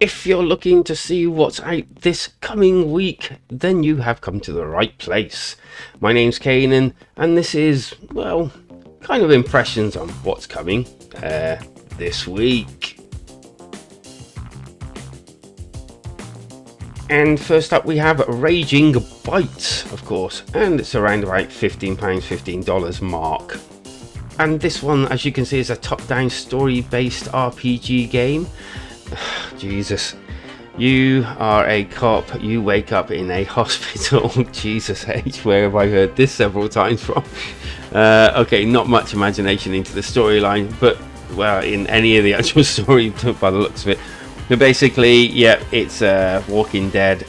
If you're looking to see what's out this coming week, then you have come to the right place. My name's Kanan, and this is, well, kind of impressions on what's coming this week. And first up we have Raging Bites, of course, and it's around about £15, $15 mark. And this one, as you can see, is a top-down story-based RPG game. Jesus, you are a cop, you wake up in a hospital. Jesus H, where have I heard this several times from? Okay, not much imagination into the storyline, but well, in any of the actual story by the looks of it. But basically, yeah, it's a Walking Dead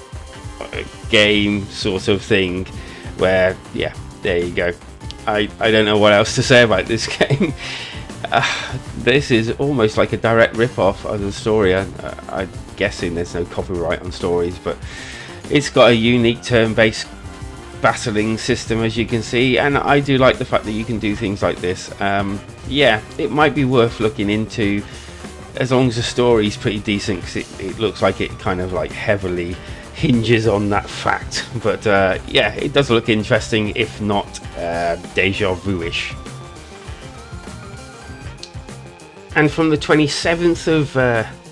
game sort of thing where, yeah, there you go. I don't know what else to say about this game. This is almost like a direct rip-off of the story. I'm guessing there's no copyright on stories, but it's got a unique turn-based battling system, as you can see, and I do like the fact that you can do things like this. Yeah, it might be worth looking into, as long as the story's pretty decent, because it looks like it kind of like heavily hinges on that fact. But yeah, it does look interesting, if not deja vu-ish. And from the 27th of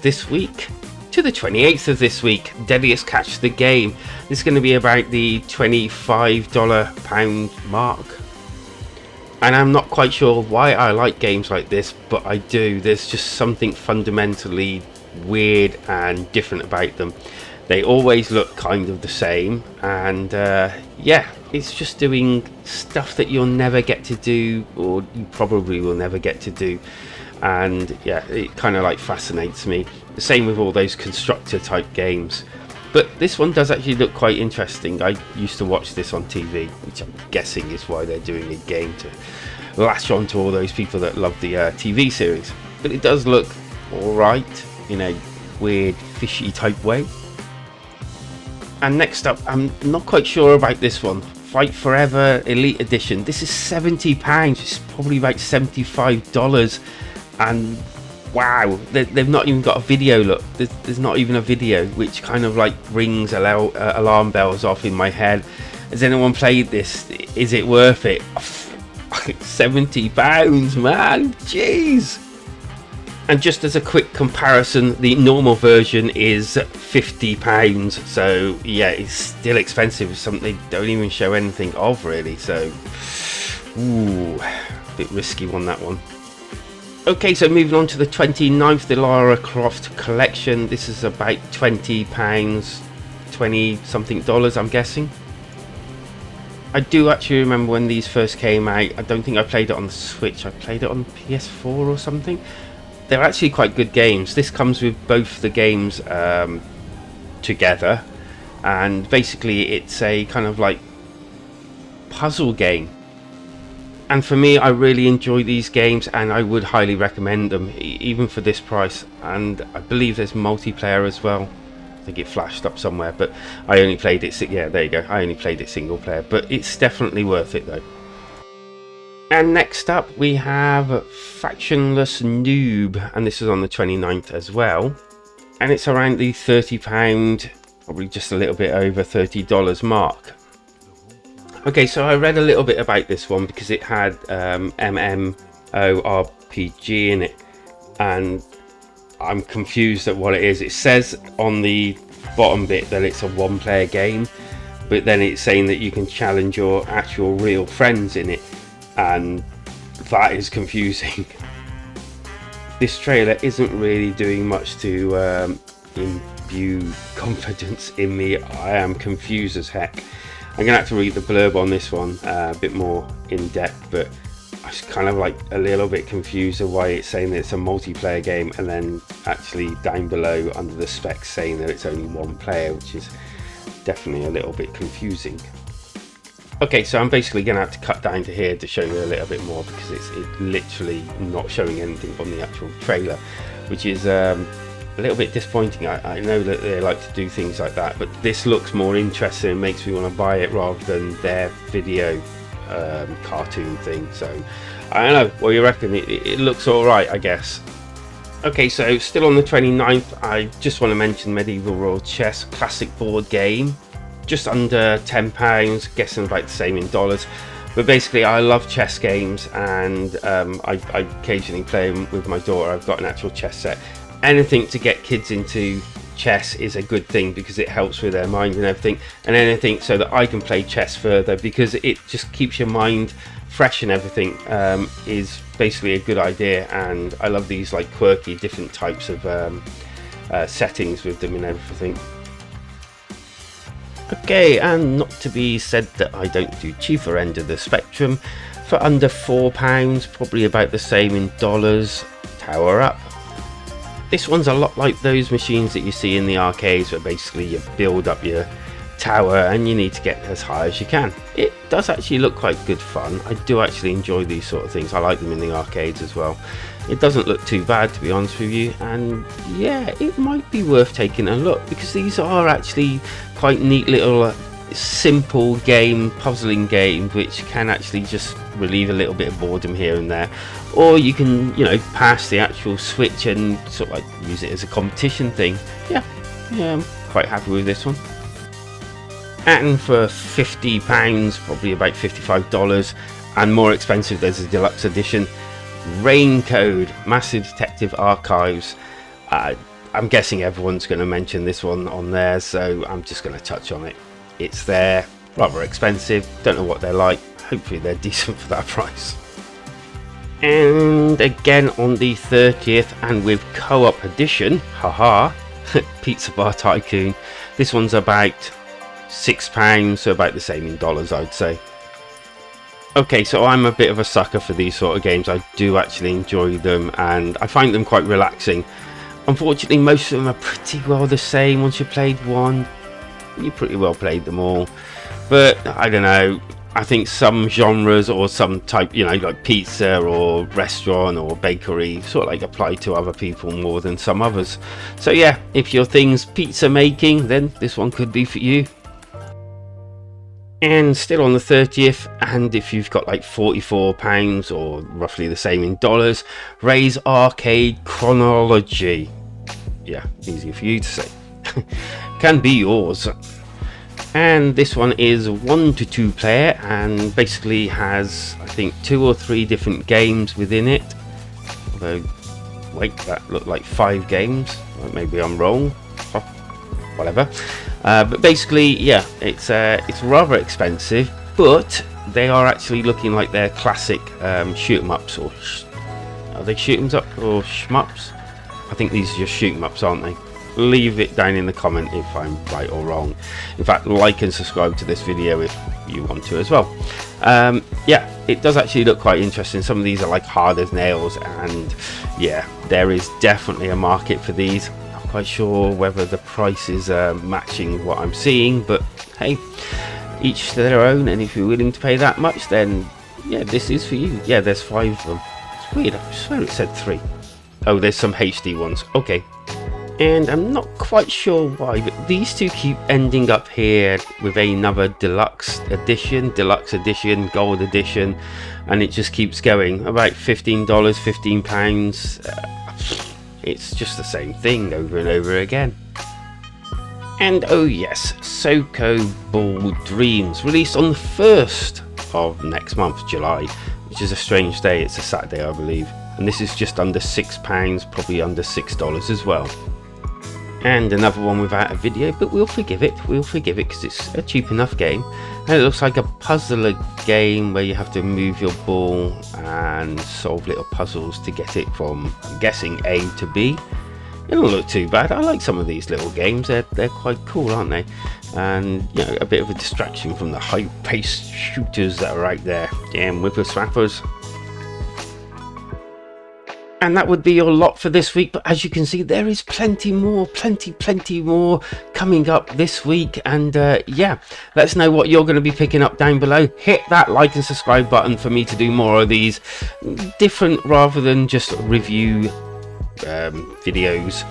this week to the 28th of this week, Deadliest Catch the game. This is going to be about the £25 mark. And I'm not quite sure why I like games like this, but I do. There's just something fundamentally weird and different about them. They always look kind of the same, and yeah, it's just doing stuff that you'll never get to do, or you probably will never get to do. And yeah, it kind of like fascinates me. The same with all those constructor type games, but this one does actually look quite interesting. I used to watch this on TV, which I'm guessing is why they're doing a game to latch on to all those people that love the TV series. But it does look alright in a weird fishy type way. And next up, I'm not quite sure about this one, Fight Forever Elite Edition. This is £70, it's probably about $75. And wow, they've not even got a video. Look, there's not even a video, which kind of like rings alarm bells off in my head. Has anyone played this? Is it worth it? £70, man, jeez. And just as a quick comparison, the normal version is £50, so yeah, it's still expensive. Something they don't even show anything of, really. So ooh, a bit risky on that one. Okay, so moving on to the 29th, the Lara Croft collection. This is about £20, $20 something, I'm guessing. I do actually remember when these first came out. I don't think I played it on the Switch. I played it on PS4 or something. They're actually quite good games. This comes with both the games together, and basically it's a kind of like puzzle game. And for me, I really enjoy these games, and I would highly recommend them, even for this price. And I believe there's multiplayer as well. I think it flashed up somewhere, but I only played it. Yeah, there you go. I only played it single player, but it's definitely worth it though. And next up, we have Factionless Noob, and this is on the 29th as well. And it's around the £30, probably just a little bit over $30 mark. Okay, so I read a little bit about this one because it had MMORPG in it, and I'm confused at what it is. It says on the bottom bit that it's a one-player game, but then it's saying that you can challenge your actual real friends in it, and that is confusing. This trailer isn't really doing much to imbue confidence in me. I am confused as heck. I'm gonna have to read the blurb on this one a bit more in depth, but I was kind of like a little bit confused of why it's saying that it's a multiplayer game, and then actually down below under the specs saying that it's only one player, which is definitely a little bit confusing. Okay, so I'm basically gonna have to cut down to here to show you a little bit more, because it's literally not showing anything on the actual trailer, which is a little bit disappointing. I know that they like to do things like that, but this looks more interesting and makes me want to buy it rather than their video cartoon thing. So I don't know, what do you reckon? It looks alright, I guess. Okay, so still on the 29th, I just want to mention Medieval Royal Chess classic board game. Just under £10, guessing about the same in dollars. But basically, I love chess games, and I occasionally play them with my daughter. I've got an actual chess set. Anything to get kids into chess is a good thing because it helps with their mind and everything, and anything so that I can play chess further because it just keeps your mind fresh and everything is basically a good idea. And I love these like quirky different types of settings with them and everything. Okay, and not to be said that I don't do cheaper end of the spectrum, for under £4, probably about the same in dollars, Tower Up. This one's a lot like those machines that you see in the arcades where basically you build up your tower and you need to get as high as you can. It does actually look quite good fun. I do actually enjoy these sort of things. I like them in the arcades as well. It doesn't look too bad, to be honest with you, and yeah, it might be worth taking a look because these are actually quite neat little simple game, puzzling game, which can actually just relieve a little bit of boredom here and there. Or you can, you know, pass the actual switch and sort of like use it as a competition thing. Yeah, I'm quite happy with this one. And for £50, probably about $55, and more expensive, there's a deluxe edition, Raincoat, Massive Detective Archives. I'm guessing everyone's going to mention this one on there, so I'm just going to touch on it. It's there, rather expensive, don't know what they're like, hopefully they're decent for that price. And again on the 30th, and with co-op edition, haha, Pizza Bar Tycoon. This one's about £6, so about the same in dollars, I'd say. Okay, so I'm a bit of a sucker for these sort of games. I do actually enjoy them and I find them quite relaxing. Unfortunately, most of them are pretty well the same. Once you've played one, you pretty well played them all. But I don't know, I think some genres or some type, you know, like pizza or restaurant or bakery, sort of like apply to other people more than some others. So yeah, if your thing's pizza making, then this one could be for you. And still on the 30th, and if you've got like £44 or roughly the same in dollars, Ray's Arcade Chronology. Yeah, easy for you to say. Can be yours. And this one is 1 to 2 player and basically has, I think, 2 or 3 different games within it. Although, wait, that looked like 5 games. Well, maybe I'm wrong. Oh, whatever. But basically, yeah, it's rather expensive, but they are actually looking like they're classic shoot 'em ups, or are they shoot 'ems up or shmups? I think these are just shoot 'em ups, aren't they? Leave it down in the comment if I'm right or wrong. In fact, like and subscribe to this video if you want to as well. Yeah, it does actually look quite interesting. Some of these are like hard as nails, and yeah, there is definitely a market for these. Quite sure whether the price is matching what I'm seeing, but hey, each to their own, and if you're willing to pay that much, then yeah, this is for you. Yeah, there's 5 of them. It's weird, I swear it said 3. Oh, there's some HD ones. Okay, and I'm not quite sure why, but these two keep ending up here with another deluxe edition, gold edition, and it just keeps going. About $15, £15. It's just the same thing over and over again. And oh yes, Soco Ball Dreams, released on the 1st of next month, July, which is a strange day. It's a Saturday, I believe. And this is just under £6, probably under $6 as well. And another one without a video, but we'll forgive it because it's a cheap enough game. And it looks like a puzzler game where you have to move your ball and solve little puzzles to get it from, I'm guessing, A to B. It don't look too bad. I like some of these little games. They're quite cool, aren't they? And you know, a bit of a distraction from the high-paced shooters that are out there. Damn whippersnappers. And that would be your lot for this week, but as you can see, there is plenty more coming up this week. And yeah, let us know what you're going to be picking up down below. Hit that like and subscribe button for me to do more of these different rather than just review videos.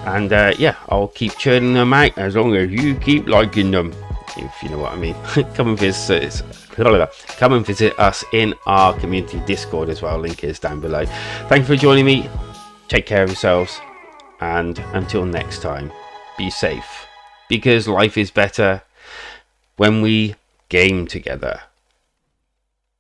And yeah, I'll keep churning them out as long as you keep liking them, if you know what I mean. Come and visit us in our community Discord as well. Link is down below. Thank you for joining me. take care of yourselves, and until next time, be safe, because life is better when we game together.